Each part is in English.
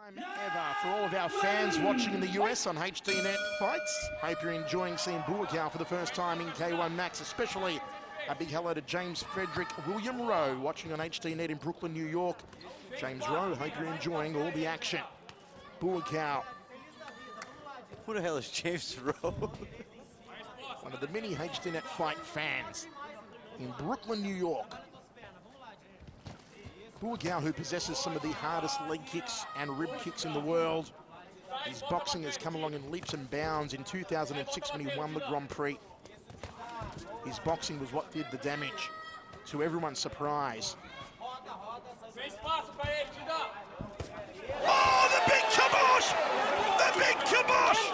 Time ever for all of our fans watching in the US on HDNet Fights. Hope you're enjoying seeing Buakaw for the first time in K1 Max, especially a big hello to James Frederick William Rowe watching on HDNet in Brooklyn, New York. James Rowe, hope you're enjoying all the action. Buakaw. Who the hell is James Rowe? One of the many HDNet Fight fans in Brooklyn, New York. Buakaw, who possesses some of the hardest leg kicks and rib kicks in the world. His boxing has come along in leaps and bounds. In 2006 when he won the Grand Prix, his boxing was what did the damage, to everyone's surprise. Oh, the big kibosh! The big kibosh!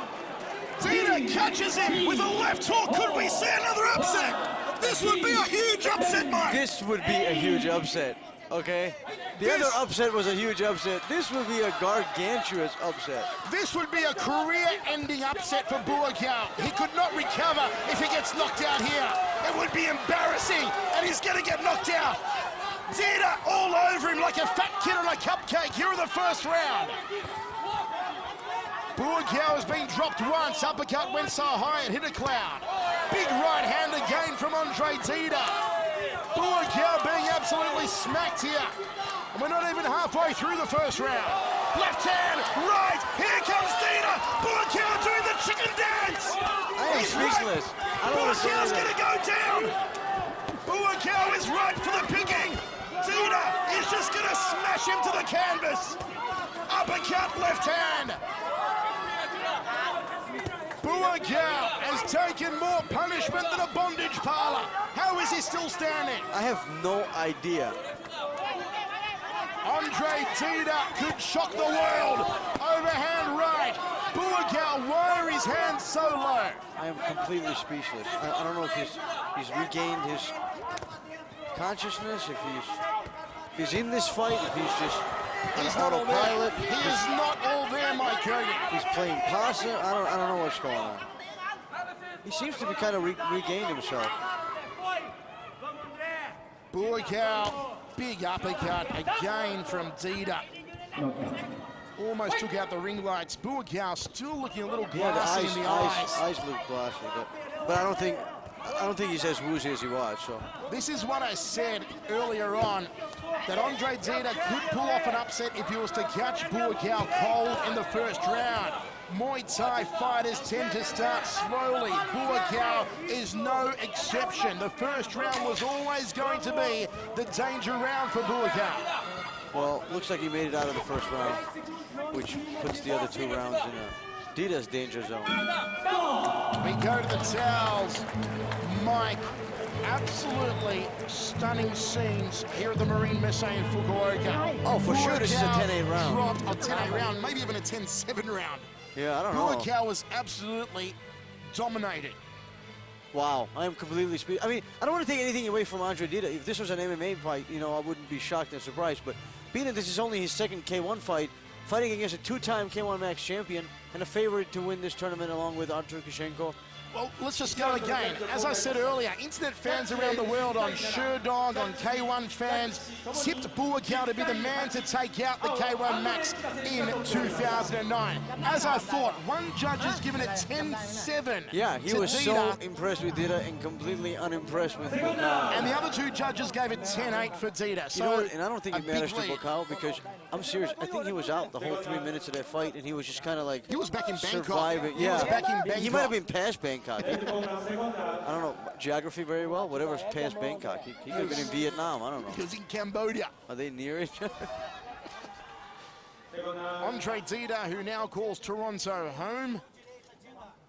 Dida catches him with a left hook. Could we see another upset? This would be a huge upset, Mike. This would be a huge upset, okay? The other upset was a huge upset. This would be a gargantuous upset. This would be a career-ending upset for Buakaw. He could not recover if he gets knocked out here. It would be embarrassing, and he's going to get knocked out. Dida all over him like a fat kid on a cupcake here in the first round. Buakaw has been dropped once. Uppercut went so high it hit a cloud. Big right hand again from Dida. Buakaw being absolutely smacked here. And we're not even halfway through the first round. Left hand, right, here comes Dida. Buakaw doing the chicken dance. I am speechless. I don't want to say Buakaw's anything. going to go down. Buakaw is right for the picking. Dida is just going to smash him to the canvas. Uppercut, left hand. Buakaw has taken more punishment than a bondage parlor. How is he still standing? I have no idea. Dida could shock the world. Overhand right. Buakaw, why are his hands so low? I am completely speechless. I don't know if he's regained his consciousness, if he's in this fight, if he's just He's on not all there. autopilot. He is not all there, Mike Hogan. He's playing possum. I don't know what's going on. He seems to be kind of regained himself. Buakaw, big uppercut again from Dida. Almost took out the ring lights. Buakaw still looking a little glassy in the eyes. Eyes look glassy, but I don't think he's as woozy as he was. So This is what I said earlier on, that Dida could pull off an upset if he was to catch Buakaw cold in the first round. Muay Thai fighters tend to start slowly. Buakaw is no exception. The first round was always going to be the danger round for Buakaw. well, looks like he made it out of the first round, which puts the other two rounds in Dida's danger zone. We go to the towels. Mike, absolutely stunning scenes here at the Marine Messe in Fukuoka. Oh, for sure this is a 10-8 round. Dropped a 10-8 round, maybe even a 10-7 round. Yeah, I don't know. Buakaw was absolutely dominating. Wow, I am completely I mean, I don't want to take anything away from Dida. If this was an MMA fight, you know, I wouldn't be shocked and surprised. But being that this is only his second K1 fight, fighting against a two-time K1 Max champion and a favorite to win this tournament along with Artur Kishenko. Well, let's just go again. As I said earlier, internet fans around the world on Sherdog, on K1 fans, tipped Buakaw to be the man to take out the K1 Max in 2009. As I thought, one judge has given it 10-7. Yeah, he was so impressed with Dida and completely unimpressed with Buakaw. And the other two judges gave it 10-8 for Dida. So, you know what, and I don't think it matters to lead. Buakaw because, I'm serious, I think he was out the whole 3 minutes of that fight and he was just kind of like He was back in Bangkok. surviving. He was back in Bangkok. He might have been past Bangkok. I don't know geography very well. Whatever's past Bangkok, he could have been in Vietnam. I don't know. He was in Cambodia. Are they near each other? Dida, who now calls Toronto home.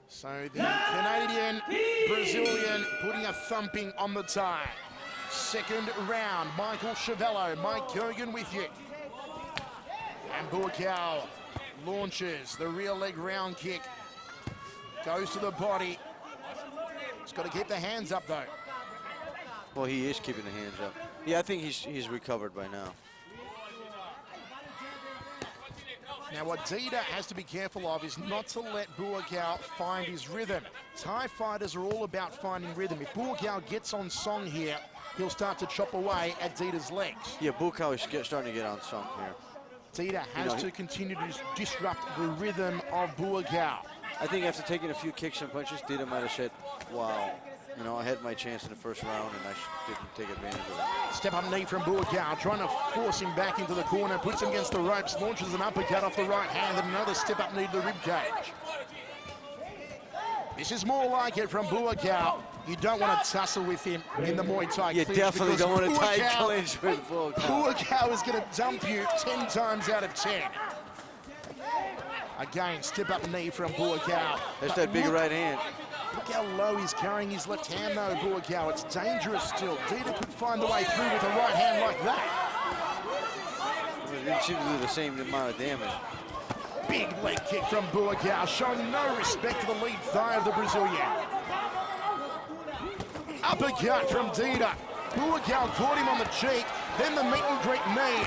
So the Canadian, Brazilian putting a thumping on the tie. Second round, Michael Chavello, Mike Hogan with you. And Buakaw launches the rear leg round kick. Goes to the body. He's got to keep the hands up, though. Well, he is keeping the hands up. Yeah, I think he's recovered by now. Now, what Dida has to be careful of is not to let Buakaw find his rhythm. Thai fighters are all about finding rhythm. If Buakaw gets on song here, he'll start to chop away at Dida's legs. Yeah, Buakaw is starting to get on song here. Dida has to continue to disrupt the rhythm of Buakaw. I think after taking a few kicks and punches, Dida might have said, wow, you know, I had my chance in the first round and I didn't take advantage of it. Step up knee from Buakaw, trying to force him back into the corner, puts him against the ropes, launches an uppercut off the right hand, and another step up knee to the rib cage. This is more like it from Buakaw. You don't want to tussle with him in the Muay Thai You clinch. definitely don't want to tight clinch with Buakaw. Buakaw is going to dump you 10 times out of 10. Again, step up knee from Buakaw. That's that big right hand. Look how low he's carrying his left hand though, Buakaw. It's dangerous still. Dida could find the way through with a right hand like that. It didn't seem to do the same amount of damage. Big leg kick from Buakaw, showing no respect to the lead thigh of the Brazilian. Uppercut from Dida. Buakaw caught him on the cheek, then the meet and greet knee.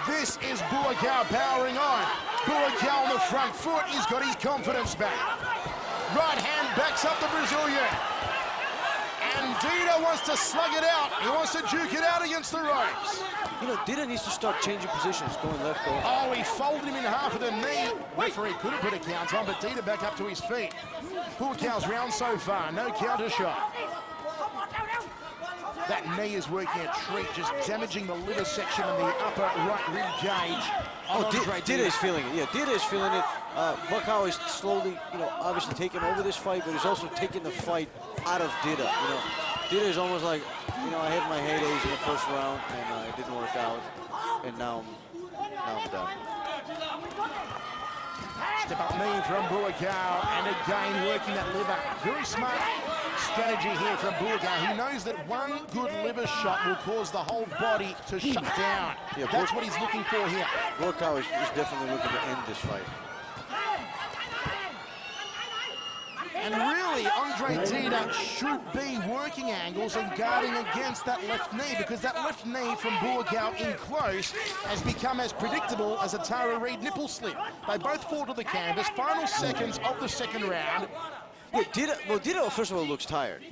This is Buakaw powering on. Buakaw on the front foot, he's got his confidence back. Right hand backs up the Brazilian. And Dida wants to slug it out. He wants to duke it out against the ropes. You know, Dida needs to start changing positions, going left, going Oh, he folded him in half of the knee. Referee could have put a count on, but Dida back up to his feet. Buakaw's round so far, no counter shot. That knee is working a treat, just damaging the liver section and the upper right rib cage. Oh, Dida is feeling it. Yeah, Dida is feeling it. Buakaw is slowly, you know, obviously taking over this fight, but he's also taking the fight out of Dida. You know, Dida is almost like, you know, I had my heydays in the first round and it didn't work out, and now I'm done. Step up knee from Buakaw, and again working that liver. Very smart strategy here from Buakaw. He knows that one good liver shot will cause the whole body to shut down. Yeah, that's what he's looking for here. Buakaw is definitely looking to end this fight. And really, Andre Dida should be working angles and guarding against that left knee, because that left knee from Buakaw in close has become as predictable as a Tara Reid nipple slip. They both fall to the canvas, final seconds of the second round. Yeah, Dida, first of all, looks tired.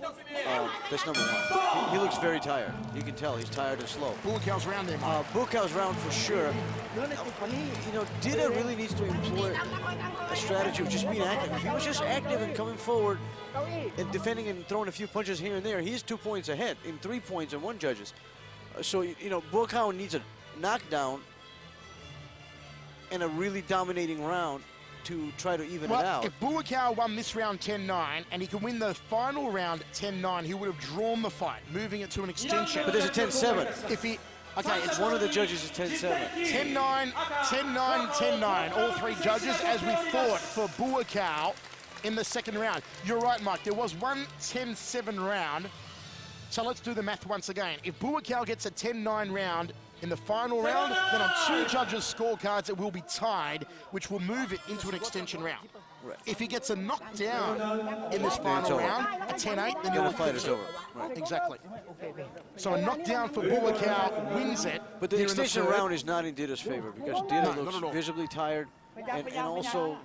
That's number one. He looks very tired. You can tell he's tired and slow. Buakaw's round him. Buakaw's round for sure. You know, Dida really needs to employ a strategy of just being active. If he was just active and coming forward and defending and throwing a few punches here and there, he's 2 points ahead in 3 points and 1 judges. So, you know, Buakaw needs a knockdown and a really dominating round to try to even it out. If Buakaw won this round 10-9 and he can win the final round 10-9, he would have drawn the fight, moving it to an extension. But there's a 10-7. If he, okay, it's one of the judges is 10-7. 10-9, 10-9, 10-9. All 3 judges as we fought for Buakaw in the second round. You're right, Mike. There was one 10-7 round. So let's do the math once again. If Buakaw gets a 10-9 round in the final round, then on 2 judges' scorecards, it will be tied, which will move it into an extension round. Right. If he gets a knockdown in this final round, a 10-8, then the fight is over. Right. Exactly. So a knockdown for Buakaw wins it. But the extension round is not in Dida's favor, because Dida looks visibly tired and also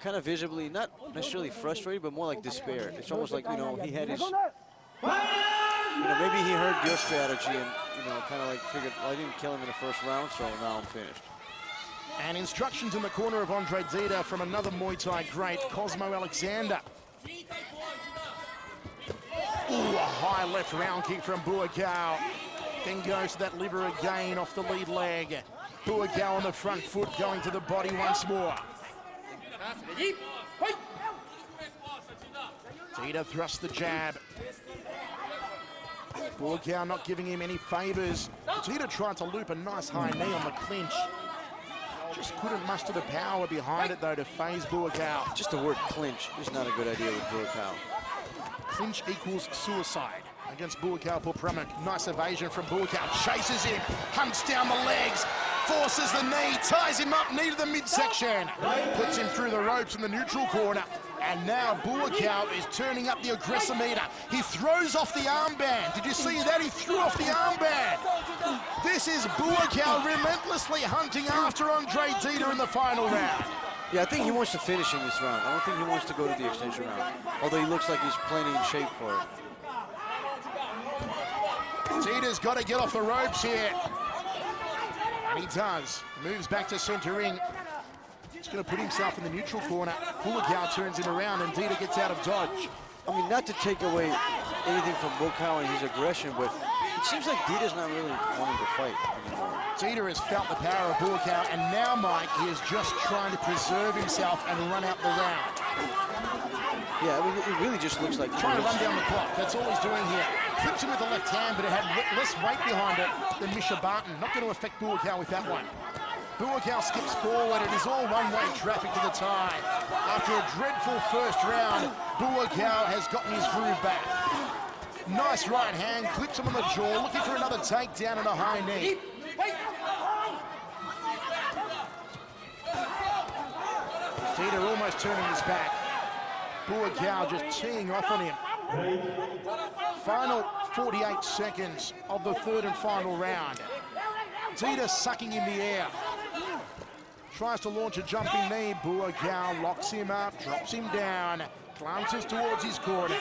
kind of visibly, not necessarily frustrated, but more like despair. It's almost like, you know, he had his... You know, maybe he heard your strategy and, you know, kind of like figured, well, I didn't kill him in the first round, so now I'm finished. And instructions in the corner of Andre Dida from another Muay Thai great, Cosmo Alexander. Ooh, a high left round kick from Buakaw. Then goes to that liver again off the lead leg. Buakaw on the front foot, going to the body once more. Dida thrusts the jab. Buakaw not giving him any favours. Dida tried to loop a nice high knee on the clinch. Just couldn't muster the power behind it, though, to phase Buakaw. Just the word clinch is not a good idea with Buakaw. Clinch equals suicide against Buakaw Pulpramuk. Nice evasion from Buakaw. Chases him, hunts down the legs, forces the knee, ties him up, knee to the midsection. Puts him through the ropes in the neutral corner. And now Buakaw is turning up the aggressor meter. He throws off the armband. Did you see that? He threw off the armband. This is Buakaw relentlessly hunting after Andre Dida in the final round. Yeah, I think he wants to finish in this round. I don't think he wants to go to the extension round, although he looks like he's plenty in shape for it. Dida's got to get off the ropes here. And he does. Moves back to center ring. He's going to put himself in the neutral corner. Buakaw turns him around and Dida gets out of dodge. I mean, not to take away anything from Buakaw and his aggression, but it seems like Dida's not really wanting to fight anymore. Dida has felt the power of Buakaw, and now, Mike, he is just trying to preserve himself and run out the round. Yeah, I mean, it really just looks like trying to run down the clock. That's all he's doing here. Flips him with the left hand, but it had less weight behind it than Misha Barton. Not going to affect Buakaw with that one. Buakaw skips forward. It is all one-way traffic to the tie. After a dreadful first round, Buakaw has gotten his groove back. Nice right hand, clips him on the jaw, looking for another takedown and a high knee. Dida almost turning his back. Buakaw just teeing off on him. Final 48 seconds of the third and final round. Dida sucking in the air. Tries to launch a jumping knee. Buakaw locks him up, drops him down, glances towards his corner.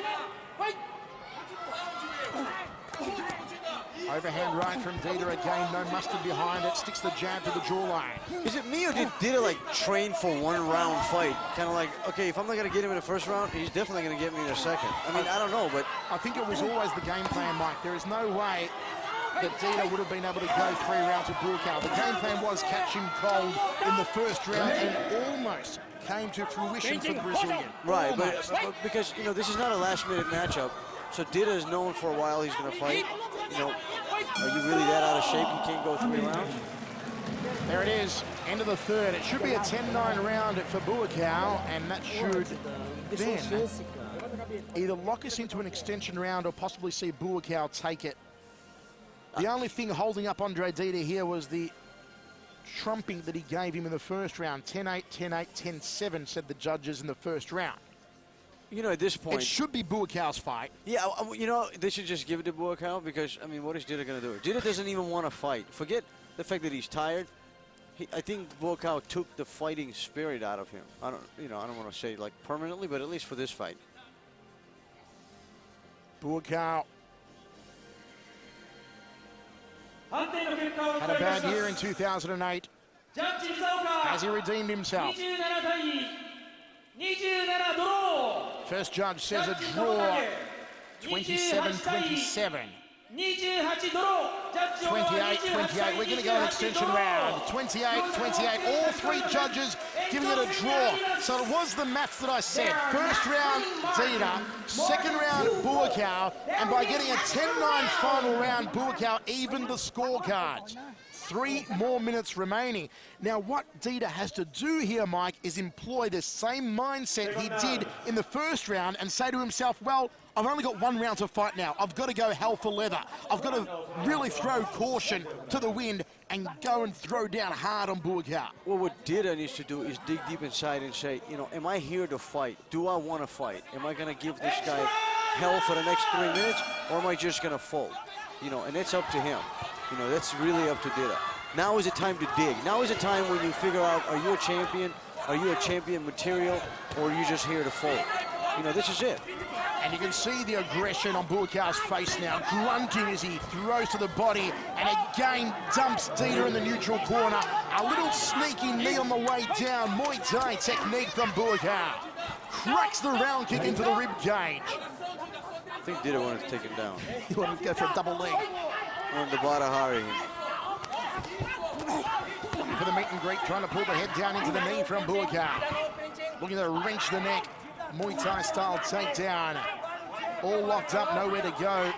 Overhand right from Dida again, no mustard behind it, sticks the jab to the jawline. Is it me or did Dida like train for one round fight? Kind of like, okay, if I'm not gonna get him in the first round, he's definitely gonna get me in the second. I mean, I don't know, but I think it was always the game plan, Mike. There is no way that Dida would have been able to go 3 rounds with Buakaw. The game plan was catch him cold in the first round and almost came to fruition for the Brazilian. Right, but because, you know, this is not a last-minute matchup, so Dida is known for a while he's going to fight. You know, are you really that out of shape you can't go 3 rounds? There it is, end of the third. It should be a 10-9 round for Buakaw, and that should then either lock us into an extension round or possibly see Buakaw take it. The only thing holding up Andre Dida here was the trumping that he gave him in the first round. 10-8, 10-8, 10-7, said the judges in the first round. You know, at this point... It should be Buakaw's fight. Yeah, you know, they should just give it to Buakaw because, I mean, what is Dida going to do? Dida doesn't even want to fight. Forget the fact that he's tired. I think Buakaw took the fighting spirit out of him. I don't want to say, like, permanently, but at least for this fight. Buakaw had a bad year in 2008. Has he redeemed himself? First judge says a draw. 27-27. 28-28. We're going to go an extension round. 28-28. All 3 judges giving it a draw. So it was the match that I said. First round, Dida. Second round, Buakaw. And by getting a 10-9 final round, Buakaw evened the scorecards. 3 more minutes remaining. Now, what Dida has to do here, Mike, is employ the same mindset he did in the first round and say to himself, well, I've only got 1 round to fight now. I've got to go hell for leather. I've got to really throw caution to the wind and go and throw down hard on Buakaw. Well, what Dida needs to do is dig deep inside and say, you know, am I here to fight? Do I want to fight? Am I going to give this guy hell for the next 3 minutes, or am I just going to fold? You know, and it's up to him. You know, that's really up to Dida. Now is the time to dig. Now is the time when you figure out, are you a champion? Are you a champion material? Or are you just here to fold? You know, this is it. And you can see the aggression on Buakaw's face now, grunting as he throws to the body and again dumps Dida in the neutral corner. A little sneaky knee on the way down. Muay Thai technique from Buakaw. Cracks the round kick into the rib cage. I think Dida wanted to take him down. He wanted to go for a double leg. On the Badahari. For the meet and greet, trying to pull the head down into the knee from Buakaw. Looking to wrench the neck. Muay Thai style takedown. All locked up, nowhere to go.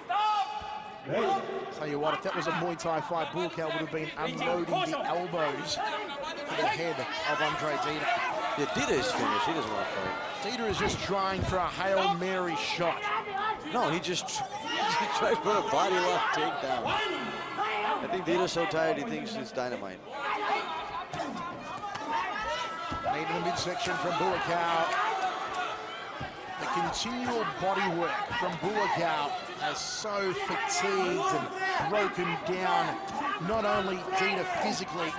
Tell you what, if that was a Muay Thai fight, Buakaw would have been unloading the elbows to the head of Andre Dida. Yeah, Dida is finished. He doesn't want to fight. Dida is just trying for a Hail Mary shot. No, he just tried for a body lock takedown. I think Dida's so tired he thinks it's dynamite. Made in the midsection from Buakaw. The continual body work from Buakaw has so fatigued and broken down not only Dida physically,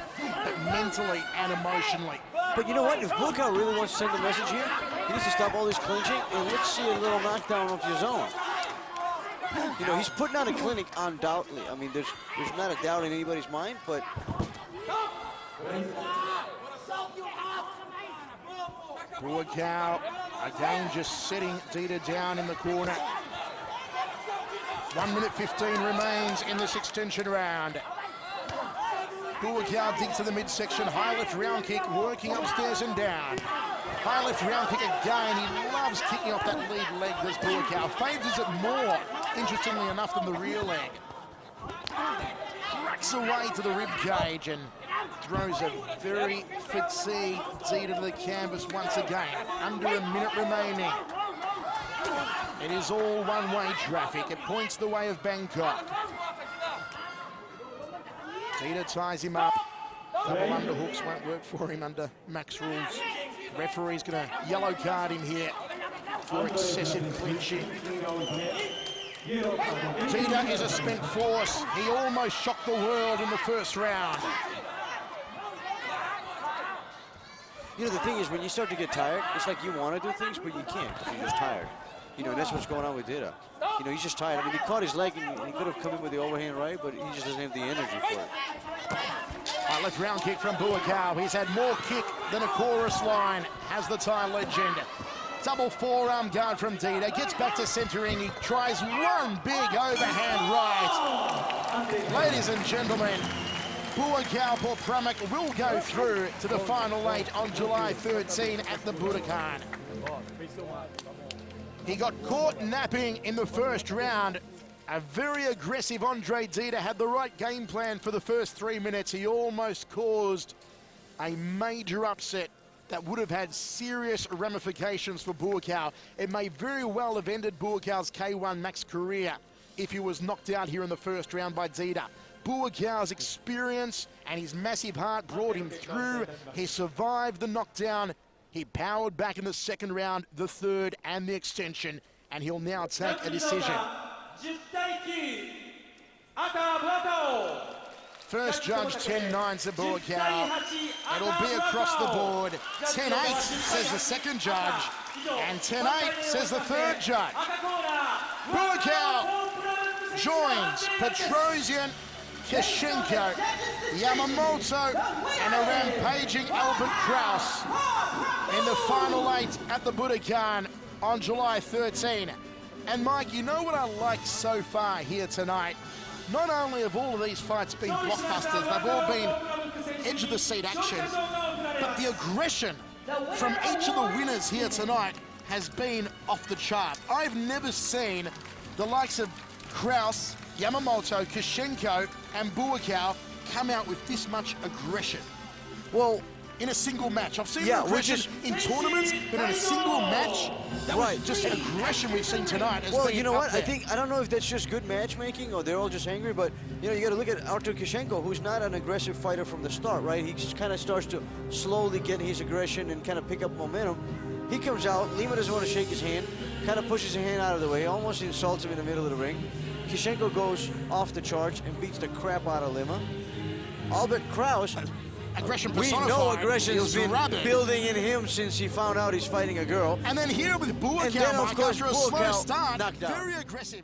but mentally and emotionally. But you know what? If Buakaw really wants to send a message here, he needs to stop all this clinching and let's see a little knockdown of your zone. You know, he's putting out a clinic undoubtedly. I mean, there's not a doubt in anybody's mind, but Buakaw again just setting Dida down in the corner. 1 minute 15 remains in this extension round. Buakaw digs to the midsection, high left round kick, working upstairs and down. High left round kick again. He loves kicking off that lead leg, this Buakaw. Favours it more, interestingly enough, than the rear leg. Cracks away to the rib cage and throws a very fatigued Dida to the canvas once again. Under a minute remaining. It is all one-way traffic. It points the way of Bangkok. Dida ties him up. Double underhooks won't work for him under max rules. Referee's going to yellow card him here for excessive clinching. Dida is a spent force. He almost shocked the world in the first round. You know, the thing is, when you start to get tired, it's like you want to do things, but you can't because you're just tired. You know, and that's what's going on with Dida. You know, he's just tired. I mean, he caught his leg and he could have come in with the overhand right, but he just doesn't have the energy for it. Left round kick from Buakaw. He's had more kick than a chorus line, has the Thai legend. Double forearm guard from Dida. Gets back to centering. He tries one big overhand right. Ladies and gentlemen, Buakaw Pramak will go through to the final 8 on July 13 at the Budokan. He got caught napping in the first round. A very aggressive Andre Dida had the right game plan for the first 3 minutes. He almost caused a major upset that would have had serious ramifications for Buakaw. It may very well have ended Buakaw's K1 Max career if he was knocked out here in the first round by Dida. Buakaw's experience and his massive heart brought him through. He survived the knockdown. He powered back in the second round, the third, and the extension, and he'll now take a decision. First judge, 10-9 to Buakaw. It'll be across the board. 10-8 says the second judge, and 10-8 says the third judge. Buakaw joins Petrosian, Kishenko, Yamamoto, and a rampaging Albert Kraus in the final 8 at the Budokan on July 13. And Mike, you know what I like so far here tonight? Not only have all of these fights been blockbusters, they've all been edge of the seat action, but the aggression from each of the winners here tonight has been off the chart. I've never seen the likes of Kraus, Yamamoto, Kishenko, and Buakaw come out with this much aggression. Well, in a single match. I've seen aggression in tournaments, but in a single match, that was just aggression we've seen tonight. Well, you know what? I don't know if that's just good matchmaking or they're all just angry, but you know, you got to look at Artur Kishenko, who's not an aggressive fighter from the start, right? He just kind of starts to slowly get his aggression and kind of pick up momentum. He comes out, Lima doesn't want to shake his hand, kind of pushes his hand out of the way, almost insults him in the middle of the ring. Kishenko goes off the charge and beats the crap out of Lima. Albert Kraus, aggression personified. We know aggression's been building in him since he found out he's fighting a girl. And then here with Buakaw, and then, of course, after a slow Buakaw start, knocked out. Very aggressive.